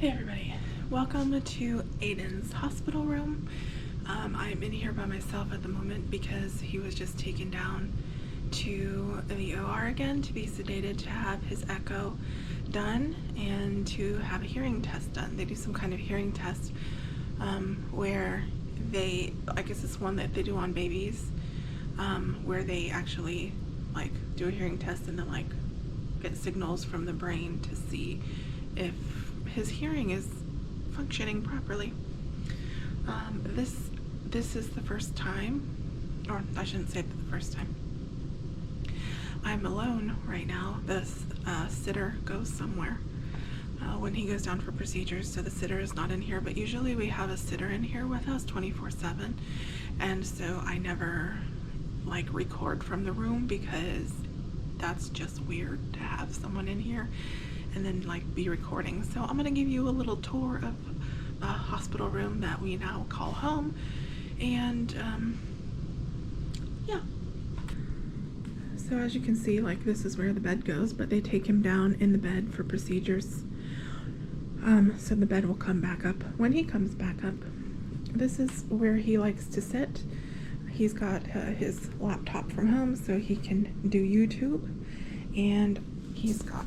Hey everybody, welcome to Aiden's hospital room. I'm in here by myself at the moment because he was just taken down to the OR again to be sedated, to have his echo done, and to have a hearing test done. They do some kind of hearing test where I guess it's one that they do on babies, where they actually like do a hearing test and then like get signals from the brain to see if his hearing is functioning properly. This is the first time, or I shouldn't say the first time. I'm alone right now. The sitter goes somewhere when he goes down for procedures, so the sitter is not in here, but usually we have a sitter in here with us 24/7, and so I never like record from the room because that's just weird to have someone in here and then like be recording. So I'm gonna give you a little tour of a hospital room that we now call home, and yeah. So as you can see, like this is where the bed goes, but they take him down in the bed for procedures. So the bed will come back up when he comes back up. This is where he likes to sit. He's got his laptop from home so he can do YouTube, and he's got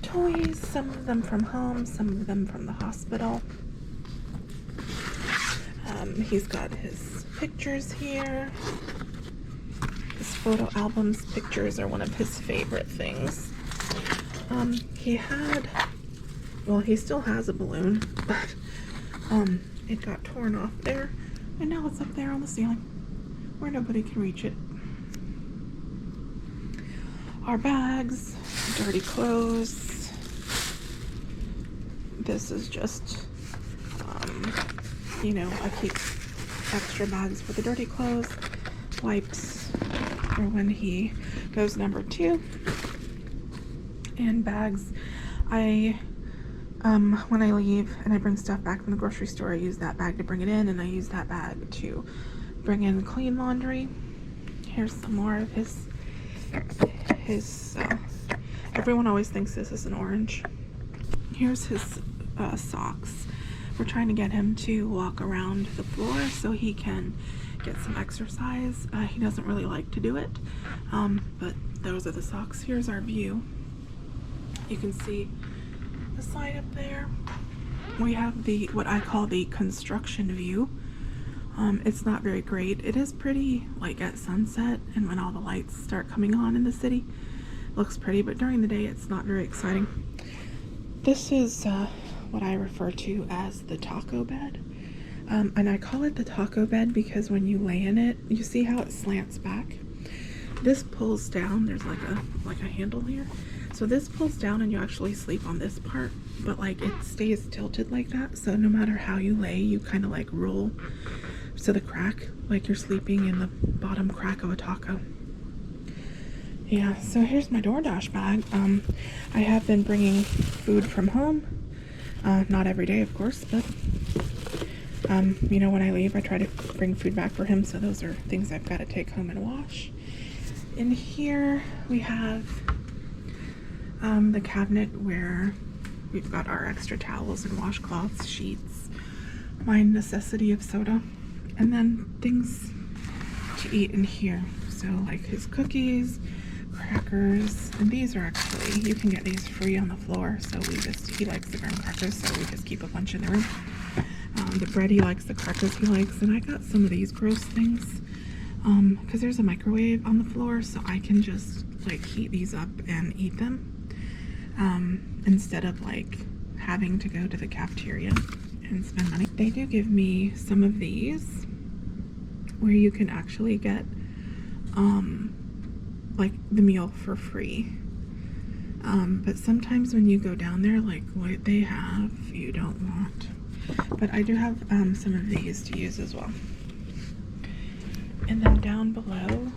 toys, some of them from home, some of them from the hospital. He's got his pictures here. His photo albums. Pictures are one of his favorite things. He still has a balloon, but it got torn off there, and now it's up there on the ceiling where nobody can reach it. Our bags, dirty clothes. This is just, I keep extra bags for the dirty clothes, wipes for when he goes number 2, and bags. When I leave and I bring stuff back from the grocery store, I use that bag to bring it in, and I use that bag to bring in clean laundry. Here's some more of his everyone always thinks this is an orange. Here's his socks. We're trying to get him to walk around the floor so he can get some exercise. He doesn't really like to do it, but those are the socks. Here's our view. You can see the side up there. We have what I call the construction view. It's not very great. It is pretty like at sunset and when all the lights start coming on in the city. Looks pretty, but during the day it's not very exciting. This is what I refer to as the taco bed. And I call it the taco bed because when you lay in it, you see how it slants back? This pulls down. There's like a handle here. So this pulls down and you actually sleep on this part, but like it stays tilted like that. So no matter how you lay, you kind of like roll to the crack, like you're sleeping in the bottom crack of a taco. Yeah, so here's my DoorDash bag. I have been bringing food from home. Not every day, of course, but when I leave, I try to bring food back for him. So those are things I've got to take home and wash. In here, we have the cabinet where we've got our extra towels and washcloths, sheets, my necessity of soda, and then things to eat in here. So like his cookies, crackers, and these are actually, you can get these free on the floor. So he likes the graham crackers, so we just keep a bunch in the room. The bread he likes, the crackers he likes, and I got some of these gross things because there's a microwave on the floor, so I can just like heat these up and eat them instead of like having to go to the cafeteria and spend money. They do give me some of these where you can actually get like the meal for free, but sometimes when you go down there, like what they have you don't want. But I do have some of these to use as well. And then down below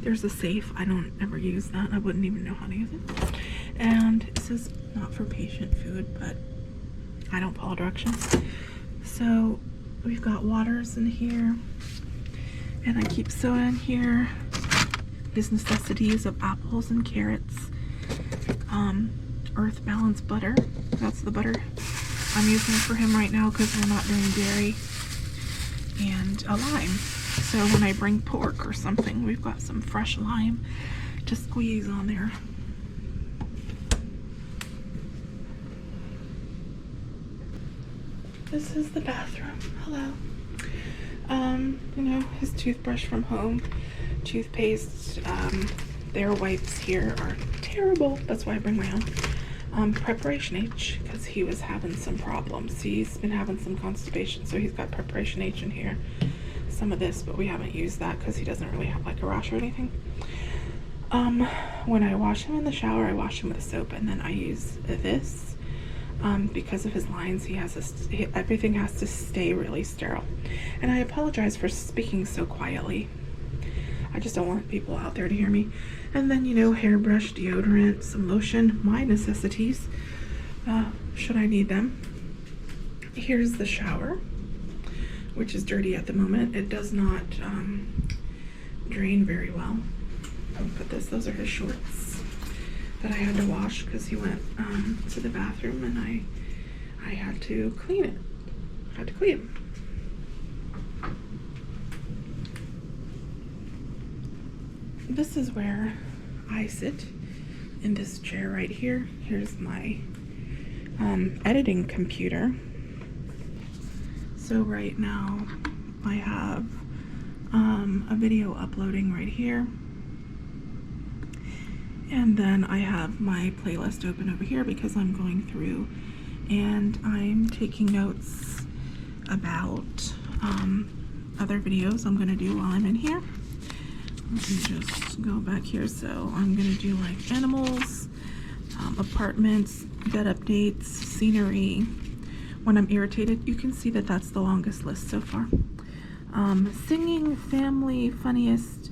there's a safe. I don't ever use that. I wouldn't even know how to use it. And this is not for patient food, but I don't follow directions. So we've got waters in here, and I keep soda in here. His necessities of apples and carrots, earth balance butter, that's the butter I'm using for him right now because we're not doing dairy, and a lime. So when I bring pork or something, we've got some fresh lime to squeeze on there. This is the bathroom. Hello. You know, his toothbrush from home, toothpaste, their wipes here are terrible. That's why I bring my own. Preparation H, because he was having some problems. He's been having some constipation, so he's got Preparation H in here. Some of this, but we haven't used that because he doesn't really have like a rash or anything. When I wash him in the shower, I wash him with a soap, and then I use this. Because of his lines, everything has to stay really sterile. And I apologize for speaking so quietly. I just don't want people out there to hear me. And then, you know, hairbrush, deodorant, some lotion, my necessities, should I need them. Here's the shower, which is dirty at the moment. It does not drain very well. I'll put this, those are his shorts that I had to wash because he went to the bathroom, and I had to clean it. I had to clean him. This is where I sit, in this chair right here. Here's my editing computer. So right now I have a video uploading right here. And then I have my playlist open over here because I'm going through and I'm taking notes about other videos I'm going to do while I'm in here. Let me just go back here. So I'm going to do like animals, apartments, bed updates, scenery. When I'm irritated, you can see that that's the longest list so far. Singing, family, funniest,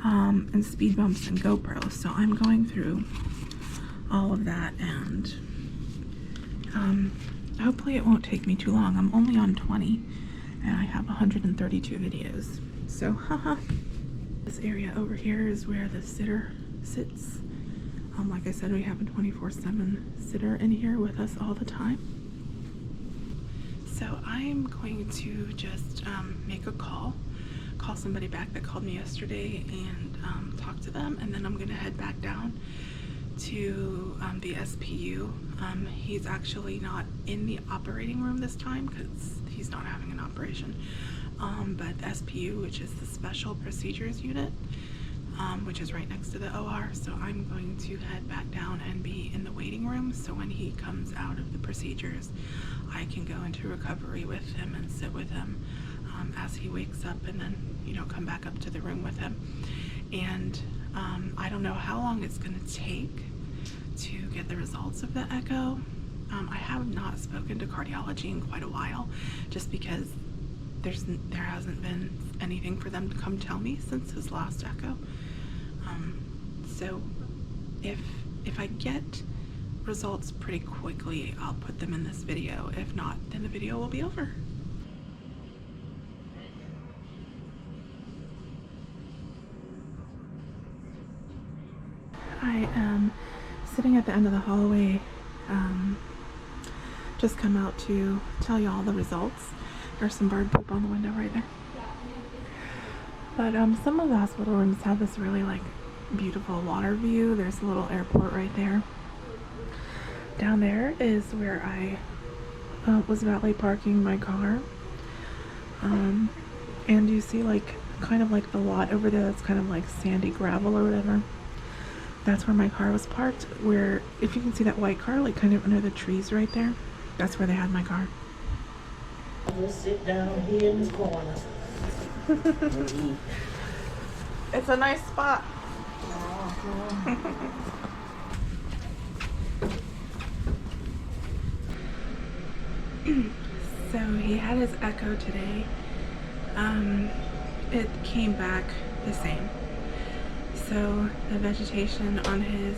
and speed bumps and GoPro. So I'm going through all of that, and hopefully it won't take me too long. I'm only on 20 and I have 132 videos. So haha. This area over here is where the sitter sits. Like I said, we have a 24/7 sitter in here with us all the time. So I'm going to just make a call somebody back that called me yesterday and talk to them, and then I'm going to head back down to the SPU. He's actually not in the operating room this time because he's not having an operation, but the SPU, which is the Special Procedures Unit, which is right next to the OR. So I'm going to head back down and be in the waiting room, so when he comes out of the procedures, I can go into recovery with him and sit with him as he wakes up, and then, you know, come back up to the room with him. And I don't know how long it's going to take to get the results of the echo. I have not spoken to cardiology in quite a while, just because there hasn't been anything for them to come tell me since his last echo. So if I get results pretty quickly, I'll put them in this video. If not, then the video will be over. I am sitting at the end of the hallway, just come out to tell you all the results. There's some bird poop on the window right there. But some of the hospital rooms have this really like beautiful water view. There's a little airport right there. Down there is where I was valet parking my car. And you see like kind of like the lot over there that's kind of like sandy gravel or whatever. That's where my car was parked, where, if you can see that white car, like kind of under the trees right there, that's where they had my car. Just sit down here in the corner. It's a nice spot. So he had his echo today. It came back the same. So the vegetation on his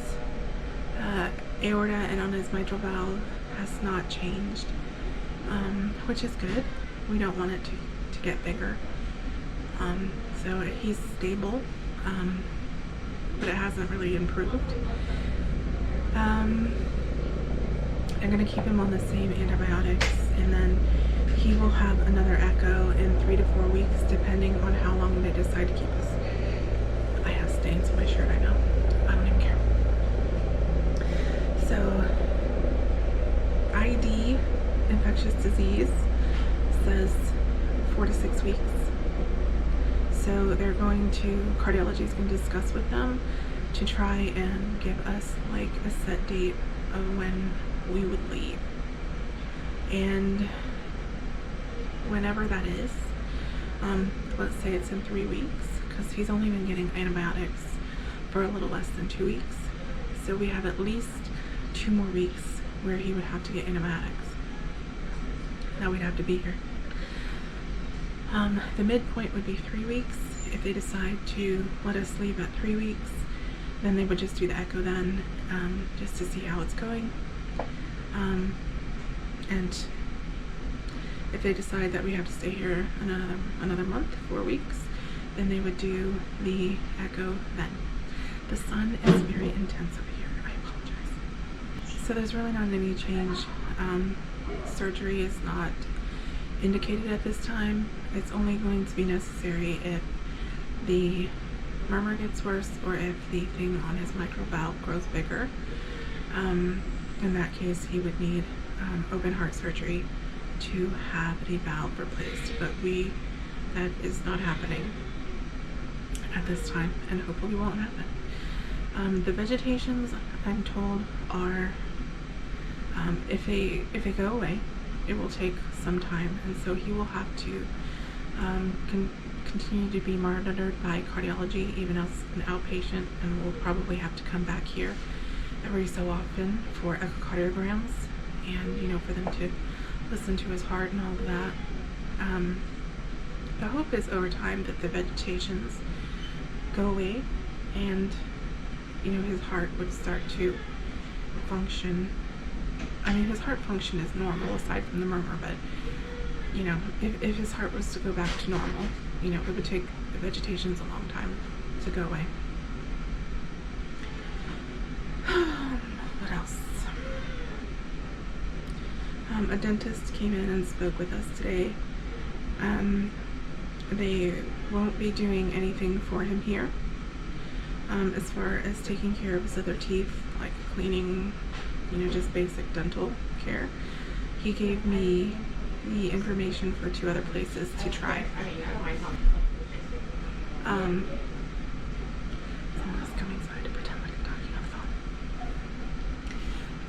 aorta and on his mitral valve has not changed, which is good. We don't want it to get bigger. So he's stable, but it hasn't really improved. they're going to keep him on the same antibiotics, and then he will have another echo in 3 to 4 weeks, depending on how long they decide to keep us. I have stains on my shirt, I know. I don't even care. So, ID, infectious disease, says 4 to 6 weeks. So they're going to, cardiology is going to discuss with them to try and give us like a set date of when we would leave. And whenever that is, let's say it's in 3 weeks, because he's only been getting antibiotics for a little less than 2 weeks. So we have at least 2 more weeks where he would have to get antibiotics. Now we'd have to be here. The midpoint would be 3 weeks. If they decide to let us leave at 3 weeks, then they would just do the echo then, just to see how it's going. And if they decide that we have to stay here another month, 4 weeks, then they would do the echo then. The sun is very intense over here. I apologize. So there's really not any change. Surgery is not indicated at this time. It's only going to be necessary if the murmur gets worse or if the thing on his mitral valve grows bigger. In that case, he would need open heart surgery to have the valve replaced, but that is not happening at this time, and hopefully won't happen. The vegetations, I'm told, are if they go away, it will take some time, and so he will have to continue to be monitored by cardiology, even as an outpatient, and will probably have to come back here every so often for echocardiograms, and for them to listen to his heart and all of that. The hope is over time that the vegetations go away, and his heart would start to function. I mean, his heart function is normal aside from the murmur, but if his heart was to go back to normal, it would take the vegetations a long time to go away. What else? A dentist came in and spoke with us today. They won't be doing anything for him here as far as taking care of his other teeth, like cleaning, just basic dental care. He gave me the information for 2 other places to try. Someone's coming, so I had to pretend like I'm talking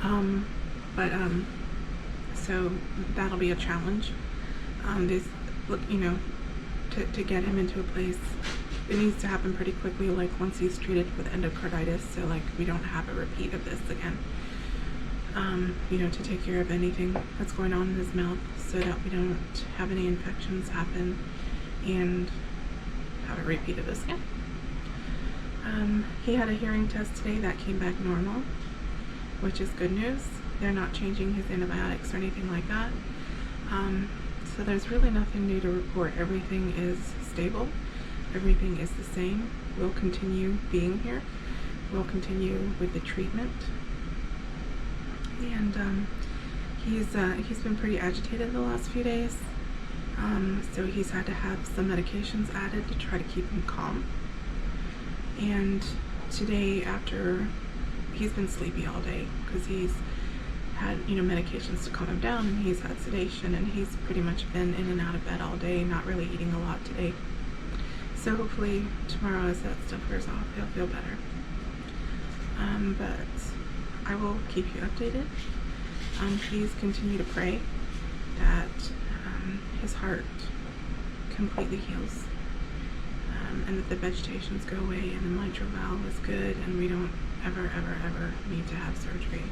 on the phone. So that'll be a challenge. To get him into a place, it needs to happen pretty quickly, like once he's treated for the endocarditis, so like we don't have a repeat of this again. To take care of anything that's going on in his mouth so that we don't have any infections happen and have a repeat of this again. He had a hearing test today that came back normal, which is good news. They're not changing his antibiotics or anything like that. So there's really nothing new to report. Everything is stable. Everything is the same. We'll continue being here. We'll continue with the treatment. And he's been pretty agitated the last few days. So he's had to have some medications added to try to keep him calm. And today, after he's been sleepy all day because he's had medications to calm him down, and he's had sedation, and he's pretty much been in and out of bed all day, not really eating a lot today. So hopefully tomorrow, as that stuff wears off, he'll feel better. But I will keep you updated. Please continue to pray that his heart completely heals, and that the vegetations go away, and the mitral valve is good, and we don't ever need to have surgery.